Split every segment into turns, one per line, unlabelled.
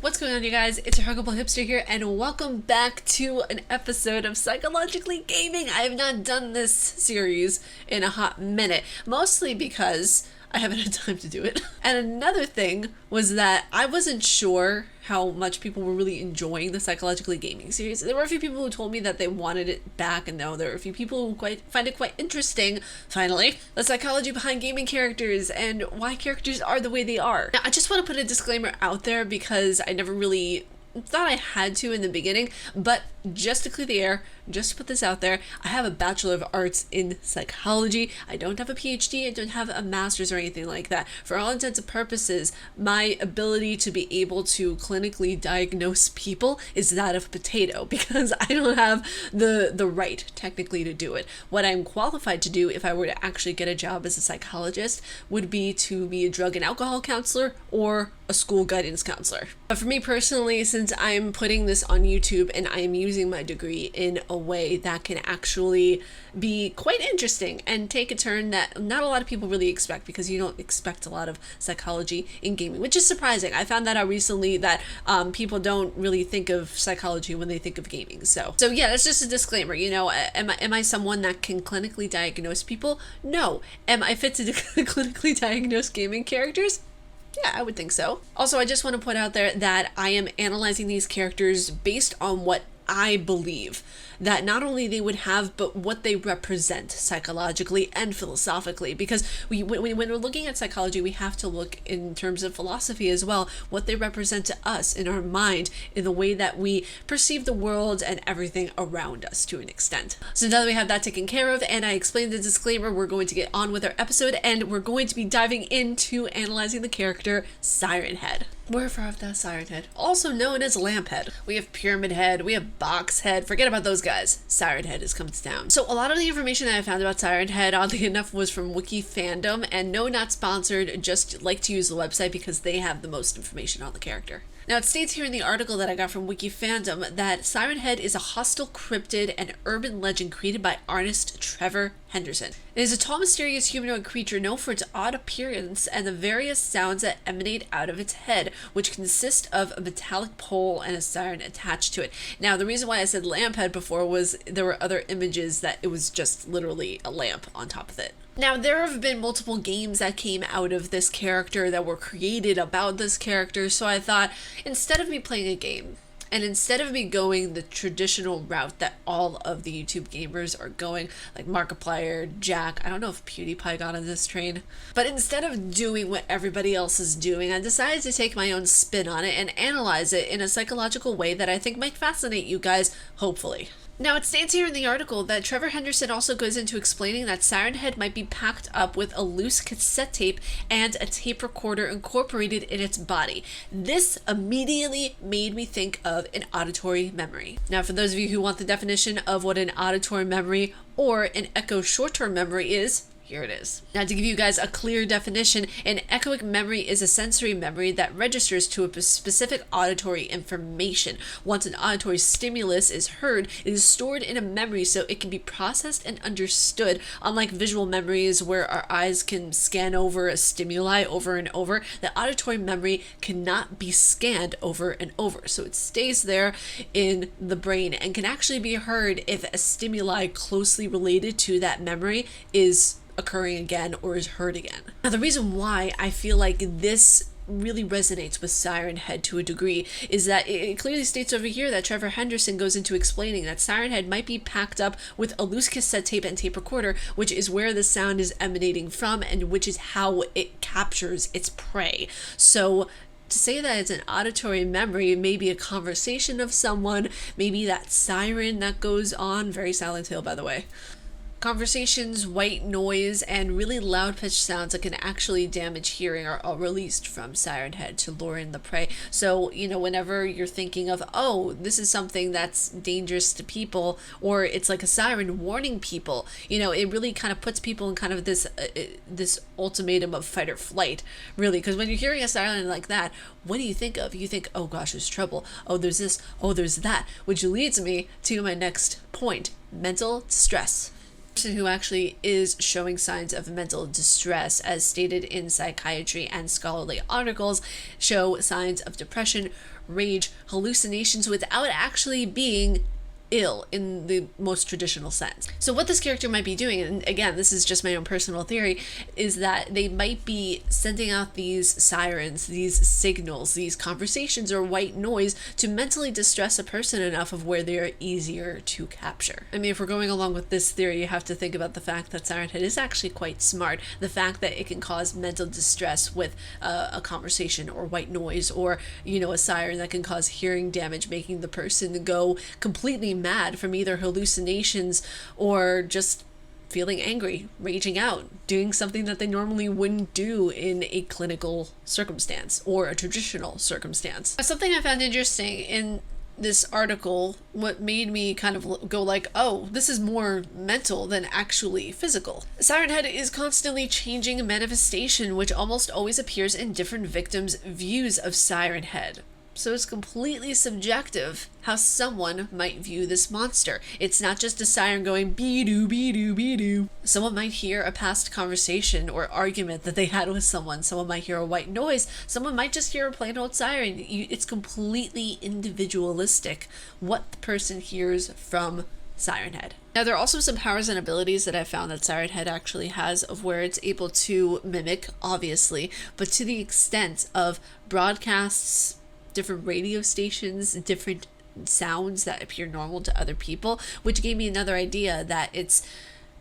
What's going on, you guys? It's your Huggable Hipster here, and welcome back to an episode of Psychologically Gaming. I have not done this series in a hot minute, mostly because I haven't had time to do it. And another thing was that I wasn't sure how much people were really enjoying the Psychologically Gaming series. There were a few people who told me that they wanted it back, and now there are a few people who find it quite interesting, finally, the psychology behind gaming characters and why characters are the way they are. Now, I just want to put a disclaimer out there because I never really thought I had to in the beginning, but just to clear the air, just to put this out there, I have a Bachelor of Arts in Psychology. I don't have a PhD, I don't have a master's or anything like that. For all intents and purposes, my ability to be able to clinically diagnose people is that of a potato, because I don't have the right, technically, to do it. What I'm qualified to do, if I were to actually get a job as a psychologist, would be to be a drug and alcohol counselor or a school guidance counselor. But for me personally, since I'm putting this on YouTube and I am using my degree in a way that can actually be quite interesting and take a turn that not a lot of people really expect, because you don't expect a lot of psychology in gaming, which is surprising. I found that out recently, that people don't really think of psychology when they think of gaming. So yeah, that's just a disclaimer. You know, am I someone that can clinically diagnose people? No. Am I fit to clinically diagnose gaming characters? Yeah, I would think so. Also, I just want to put out there that I am analyzing these characters based on what I believe that not only they would have, but what they represent psychologically and philosophically. Because when we're looking at psychology, we have to look in terms of philosophy as well, what they represent to us in our mind, in the way that we perceive the world and everything around us to an extent. So now that we have that taken care of, and I explained the disclaimer, we're going to get on with our episode, and we're going to be diving into analyzing the character Siren Head. Wherefore of that Siren Head, also known as Lamp Head. We have Pyramid Head, we have Box Head, forget about those guys. Siren Head has come down. So a lot of the information that I found about Siren Head, oddly enough, was from Wiki Fandom, and no, not sponsored, just like to use the website because they have the most information on the character. Now, it states here in the article that I got from Wiki Fandom that Siren Head is a hostile cryptid and urban legend created by artist Trevor Henderson. It is a tall, mysterious humanoid creature known for its odd appearance and the various sounds that emanate out of its head, which consist of a metallic pole and a siren attached to it. Now, the reason why I said lamp head before was there were other images that it was just literally a lamp on top of it. Now, there have been multiple games that came out of this character that were created about this character, so I thought, instead of me playing a game, and instead of me going the traditional route that all of the YouTube gamers are going, like Markiplier, Jack, I don't know if PewDiePie got on this train, but instead of doing what everybody else is doing, I decided to take my own spin on it and analyze it in a psychological way that I think might fascinate you guys, hopefully. Now, it states here in the article that Trevor Henderson also goes into explaining that Siren Head might be packed up with a loose cassette tape and a tape recorder incorporated in its body. This immediately made me think of an auditory memory. Now, for those of you who want the definition of what an auditory memory or an echo short-term memory is, here it is. Now, to give you guys a clear definition, an echoic memory is a sensory memory that registers to a specific auditory information. Once an auditory stimulus is heard, it is stored in a memory so it can be processed and understood. Unlike visual memories where our eyes can scan over a stimuli over and over, the auditory memory cannot be scanned over and over. So it stays there in the brain and can actually be heard if a stimuli closely related to that memory is occurring again or is heard again. Now, the reason why I feel like this really resonates with Siren Head to a degree is that it clearly states over here that Trevor Henderson goes into explaining that Siren Head might be packed up with a loose cassette tape and tape recorder, which is where the sound is emanating from and which is how it captures its prey. So to say that it's an auditory memory, maybe a conversation of someone, maybe that siren that goes on, very Silent Hill, by the way. Conversations, white noise, and really loud pitched sounds that can actually damage hearing are all released from Siren Head to lure in the prey. So, you know, whenever you're thinking of, oh, this is something that's dangerous to people, or it's like a siren warning people, you know, it really kind of puts people in kind of this ultimatum of fight or flight, really. Because when you're hearing a siren like that, what do you think of? You think, oh gosh, there's trouble. Oh, there's this. Oh, there's that. Which leads me to my next point, mental distress. Person who actually is showing signs of mental distress, as stated in psychiatry and scholarly articles, show signs of depression, rage, hallucinations without actually being ill in the most traditional sense. So what this character might be doing, and again, this is just my own personal theory, is that they might be sending out these sirens, these signals, these conversations or white noise to mentally distress a person enough of where they are easier to capture. I mean, if we're going along with this theory, you have to think about the fact that Siren Head is actually quite smart. The fact that it can cause mental distress with a conversation or white noise, or, you know, a siren that can cause hearing damage, making the person go completely mad from either hallucinations or just feeling angry, raging out, doing something that they normally wouldn't do in a clinical circumstance or a traditional circumstance. Something I found interesting in this article, what made me kind of go like, oh, this is more mental than actually physical. Siren Head is constantly changing manifestation, which almost always appears in different victims' views of Siren Head. So it's completely subjective how someone might view this monster. It's not just a siren going be-doo, be-doo, be-doo. Someone might hear a past conversation or argument that they had with someone. Someone might hear a white noise. Someone might just hear a plain old siren. It's completely individualistic what the person hears from Siren Head. Now, there are also some powers and abilities that I found that Siren Head actually has, of where it's able to mimic, obviously, but to the extent of broadcasts, different radio stations, different sounds that appear normal to other people, which gave me another idea that it's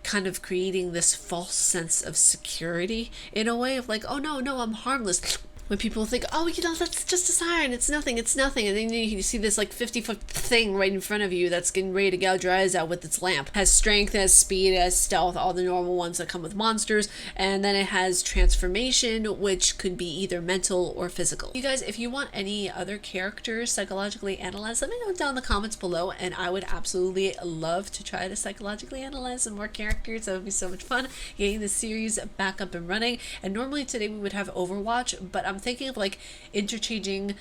kind of creating this false sense of security in a way of like, oh no, I'm harmless. When people think, oh, you know, that's just a siren, it's nothing. And then you see this like 50-foot thing right in front of you that's getting ready to gouge your eyes out with its lamp. It has strength, it has speed, it has stealth, all the normal ones that come with monsters. And then it has transformation, which could be either mental or physical. You guys, if you want any other characters psychologically analyzed, let me know down in the comments below, and I would absolutely love to try to psychologically analyze some more characters. That would be so much fun, getting the series back up and running. And normally today we would have Overwatch, but I'm thinking of like interchanging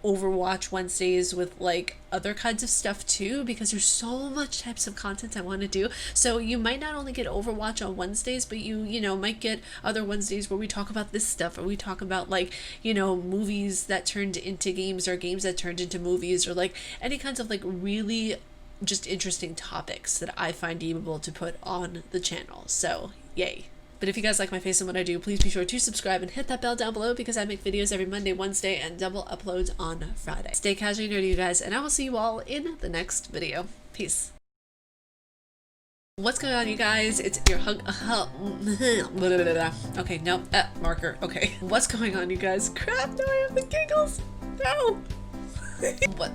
Overwatch Wednesdays with like other kinds of stuff too, because there's so much types of content I want to do. So you might not only get Overwatch on Wednesdays, but you know, might get other Wednesdays where we talk about this stuff, or we talk about like, you know, movies that turned into games, or games that turned into movies, or like any kinds of like really just interesting topics that I find able to put on the channel. So yay. But if you guys like my face and what I do, please be sure to subscribe and hit that bell down below, because I make videos every Monday, Wednesday, and double uploads on Friday. Stay casually nerdy, you guys, and I will see you all in the next video. Peace. What's going on, you guys? It's your okay, no, marker. Okay. What's going on, you guys? Crap, now I have the giggles. No. What?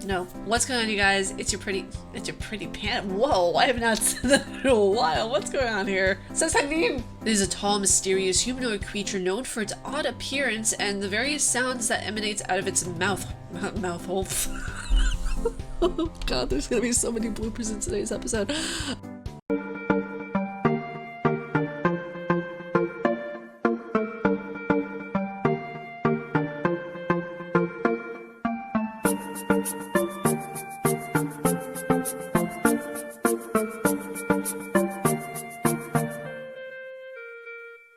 No. What's going on, you guys? It's your pretty pan. Whoa, I have not said that in a while. What's going on here? Says Hanim. This is a tall, mysterious humanoid creature known for its odd appearance and the various sounds that emanates out of its mouth hole. Oh God, there's gonna be so many bloopers in today's episode.